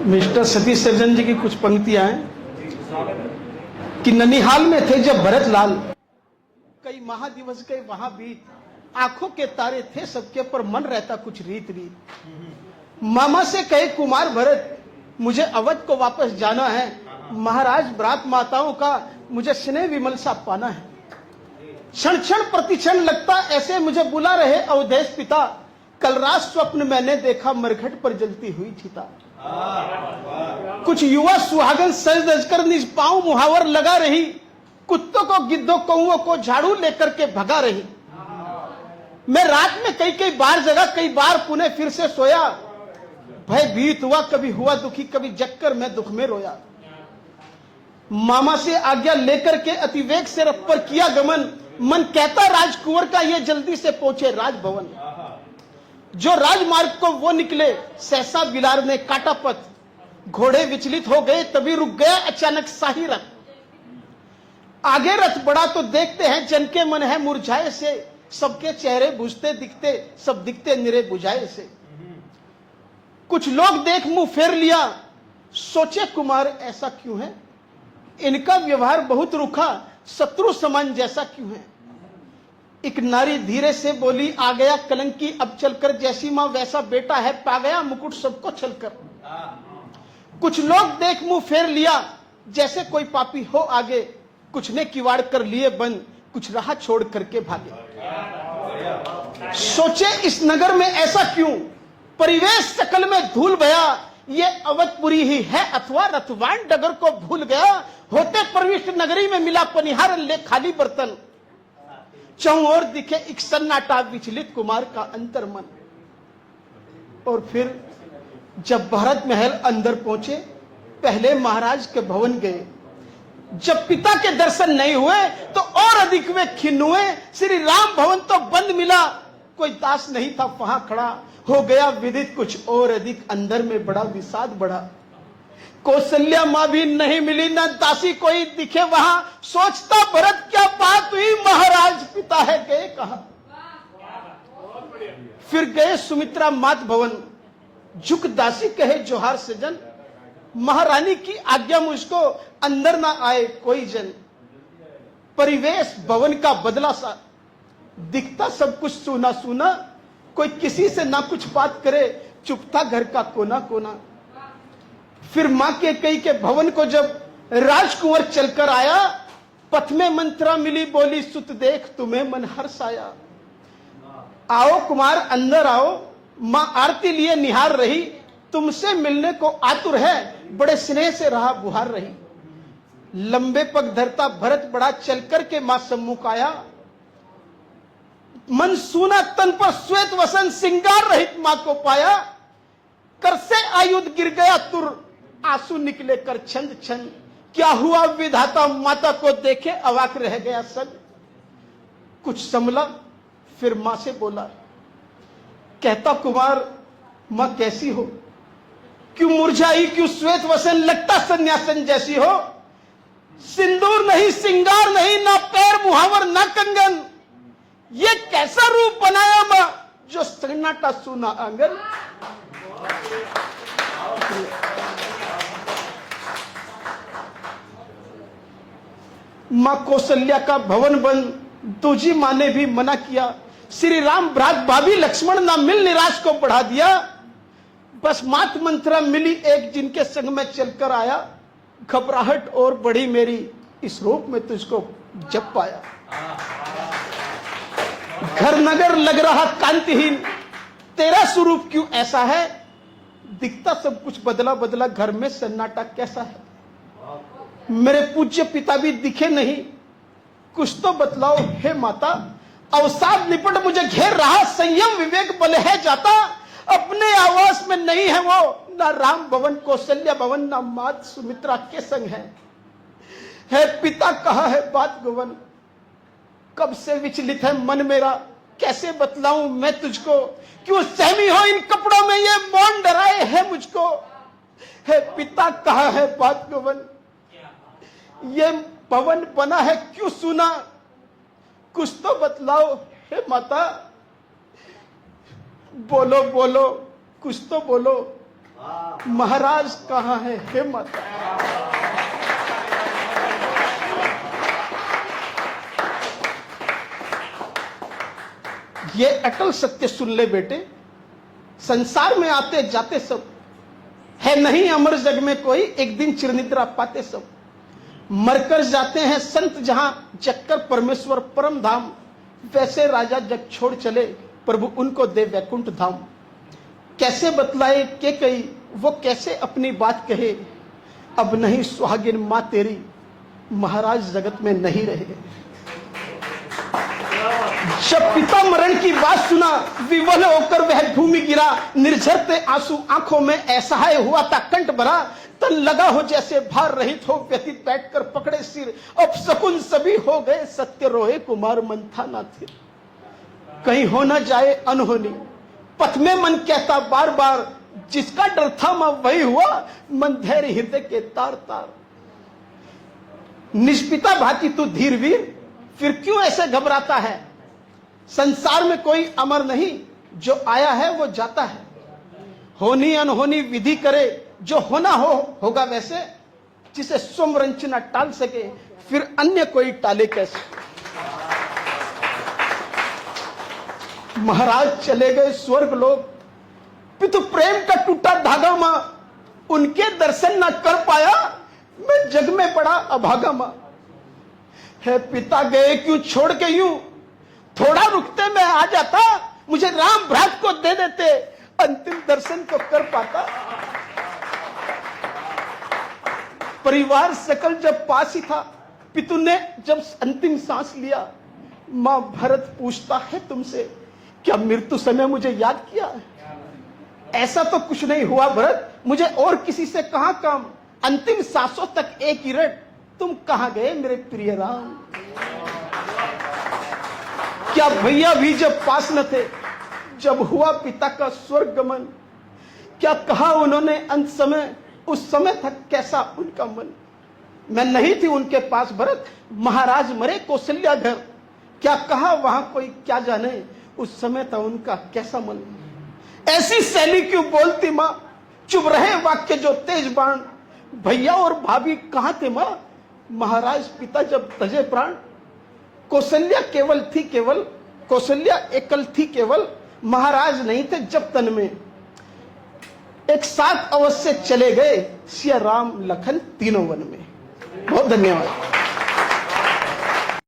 Mister Satish surgeon जी की कुछ पंक्तियां हैं कि ननिहाल में थे जब भरत लाल, कई महादिवस गए वहां बीत, आंखों के तारे थे सबके पर मन रहता कुछ रीत रीत। मामा से कहे कुमार भरत, मुझे अवध को वापस जाना है, महाराज ब्रात माताओं का मुझे स्नेह विमल सा पाना है। क्षण क्षण प्रतिक्षण लगता ऐसे मुझे बुला रहे अवधेश पिता, कल रात स्वप्न मैंने देखा मरघट पर जलती हुई चिता। कुछ युवा सुहागन सज धज कर निज पांव मुहावर लगा रही, कुत्तों को गिद्धों कौओं को झाड़ू लेकर के भगा रही। मैं रात में कई कई बार जगा, कई बार पुनः फिर से सोया, भयभीत हुआ कभी हुआ दुखी, कभी जगकर मैं दुख में रोया। मामा से आज्ञा लेकर के अतिवेग से रथ पर किया गमन, मन कहता राजकुंवर का ये जल्दी से पहुंचे राजभवन। जो राजमार्ग को वो निकले सहसा बिलार ने काटा पथ, घोड़े विचलित हो गए तभी रुक गया अचानक शाही रथ। आगे रथ बढ़ा तो देखते हैं जन के मन है मुरझाए से, सबके चेहरे बुझते दिखते सब दिखते निरे बुझाए से। कुछ लोग देख मुंह फेर लिया, सोचे कुमार ऐसा क्यों है, इनका व्यवहार बहुत रूखा शत्रु समान जैसा क्यों है। एक नारी धीरे से बोली, आ गया कलंकी अब चलकर, जैसी मां वैसा बेटा है, पा गया मुकुट सबको छलकर। कुछ लोग देख मुंह फेर लिया जैसे कोई पापी हो आगे, कुछ ने किवाड़ कर लिए बंद, कुछ राह छोड़ करके भागे। सोचे इस नगर में ऐसा क्यों, परिवेश सकल में धूल भया, ये अवधपुरी ही है अथवा रथवान डगर को भूल गया। होते प्रविष्ट नगरी में मिला पनिहार ले खाली बर्तन, चौं ओर दिखे एक सन्नाटा विचलित कुमार का अंतर मन। और फिर जब भरत महल अंदर पहुंचे, पहले महाराज के भवन गए। जब पिता के दर्शन नहीं हुए तो और अधिक वे खिन्न हुए। श्री राम भवन तो बंद मिला, कोई दास नहीं था वहां खड़ा, हो गया विदित कुछ और अधिक, अंदर में बड़ा विषाद बढ़ा। कौशल्या मां भी नहीं मिली, न दासी कोई दिखे वहां, सोचता भरत क्या बात हुई, महाराज पिता है गए कहां। फिर गए सुमित्रा मात भवन, झुक दासी कहे जोहार सजन, महारानी की आज्ञा मुझको अंदर ना आए कोई जन। परिवेश भवन का बदला सा, दिखता सब कुछ सूना सूना, कोई किसी से ना कुछ बात करे, चुप था घर का कोना कोना। फिर मां के कई के भवन को जब राजकुंवर चलकर आया, पथ में मंत्रा मिली बोली, सुत देख तुम्हें मन हर्ष आया। आओ कुमार अंदर आओ, मां आरती लिए निहार रही, तुमसे मिलने को आतुर है, बड़े स्नेह से रहा बुहार रही। लंबे पग धरता भरत बढ़ा, चलकर के मां सम्मुख आया। मन सूना तन पर श्वेत वसन, सिंगार रहित मां को पाया। कर से आयुध गिर गया तुर, आंसू निकले कर छंद छंद, क्या हुआ विधाता माता को देखे अवाक रह गया सन। कुछ संभला फिर मां से बोला, कहता कुमार मां कैसी हो, क्यों मुरझाई क्यों श्वेत वसन, लगता सन्यासन जैसी हो। सिंदूर नहीं सिंगार नहीं, ना पैर मुहावर ना कंगन, ये कैसा रूप बनाया मां जो सन्नाटा सुना आंगन। मां कौशल्या का भवन बंद, दूजी मां ने भी मना किया। श्री राम भ्रात भाभी लक्ष्मण ना मिल निराश को बढ़ा दिया। बस मात मंत्रा मिली एक जिनके संग में चलकर आया, घबराहट और बढ़ी मेरी इस रूप में तुझको जब पाया। घर नगर लग रहा कांतिहीन, तेरा स्वरूप क्यों ऐसा है, दिखता सब कुछ बदला बदला, घर में सन्नाटा कैसा है। मेरे पूज्य पिता भी दिखे नहीं, कुछ तो बतलाओ हे माता। अवसाद निपट मुझे घेर रहा, संयम विवेक बल है जाता। अपने आवास में नहीं है वो, ना राम भवन कौशल्या भवन, ना मात सुमित्रा के संग है पिता कहा है बात गवन। कब से विचलित है मन मेरा, कैसे बतलाऊं मैं तुझको, क्यों सहमी हो इन कपड़ों में, ये मौन डराए है मुझको। है पिता कहा है बात गवन, ये भवन बना है क्यों सुना, कुछ तो बतलाओ हे माता। बोलो बोलो कुछ तो बोलो, महाराज कहाँ है हे माता। ये अटल सत्य सुन ले बेटे, संसार में आते जाते सब, है नहीं अमर जग में कोई, एक दिन चिरनिद्रा पाते सब। मरकर जाते हैं संत जहां, जगकर परमेश्वर परम धाम। वैसे राजा जग छोड़ चले, प्रभु उनको दे वैकुंठ धाम। कैसे बतलाए के कई, वो कैसे अपनी बात कहे। अब नहीं सुहागिन मां तेरी, महाराज जगत में नहीं रहे। जब पिता मरण की बात सुना, विवल होकर वह भूमि गिरा। निर्झरते आंसू आंखों में, ऐसा है हुआ था कंठ भरा। तन लगा हो जैसे भार रहित हो, व्यतीत बैठकर पकड़े सिर। अब शकुन सभी हो गए, सत्य रोए कुमार मन था ना थे। कहीं हो न जाए अनहोनी, पथ में मन कहता बार बार। जिसका डर था मां वही हुआ, मन धैर्य हृदय के तार तार। निष्पिता भांति तू धीर वीर, फिर क्यों ऐसे घबराता है। संसार में कोई अमर नहीं, जो आया है वो जाता है। होनी अनहोनी विधि करे, जो होना होगा वैसे। जिसे स्वमरंच न टाल सके, फिर अन्य कोई टाले कैसे। महाराज चले गए स्वर्ग लोग, पितु प्रेम का टूटा धागा मां। उनके दर्शन न कर पाया, मैं जग में पड़ा अभागा मां। है पिता गए क्यों छोड़ के यूं, थोड़ा रुकते मैं आ जाता। मुझे राम भ्रात को दे देते, अंतिम दर्शन को कर पाता। परिवार सकल जब पास ही था, पितु ने जब अंतिम सांस लिया। मां भरत पूछता है तुमसे, क्या मृत्यु समय मुझे याद किया। ऐसा तो कुछ नहीं हुआ भरत, मुझे और किसी से कहां काम। अंतिम सांसों तक एक ही रट, तुम कहां गए मेरे प्रिय राम। क्या भैया भी जब पास न थे, जब हुआ पिता का स्वर्ग गमन। क्या कहा उन्होंने अंत समय, उस समय था कैसा उनका मन। मैं नहीं थी उनके पास भरत, महाराज मरे कौशल्या घर। क्या कहा वहां कोई क्या जाने, उस समय था उनका कैसा मन। ऐसी शैली क्यों बोलती मां, चुप रहे वाक्य जो तेज बाण। भैया और भाभी कहां थे मां, महाराज पिता जब तजे प्राण। कौशल्या केवल थी केवल, कौशल्या एकल थी केवल। महाराज नहीं थे जब तन में, एक साथ अवश्य चले गए। सिया राम लखन तीनों वन में। बहुत धन्यवाद।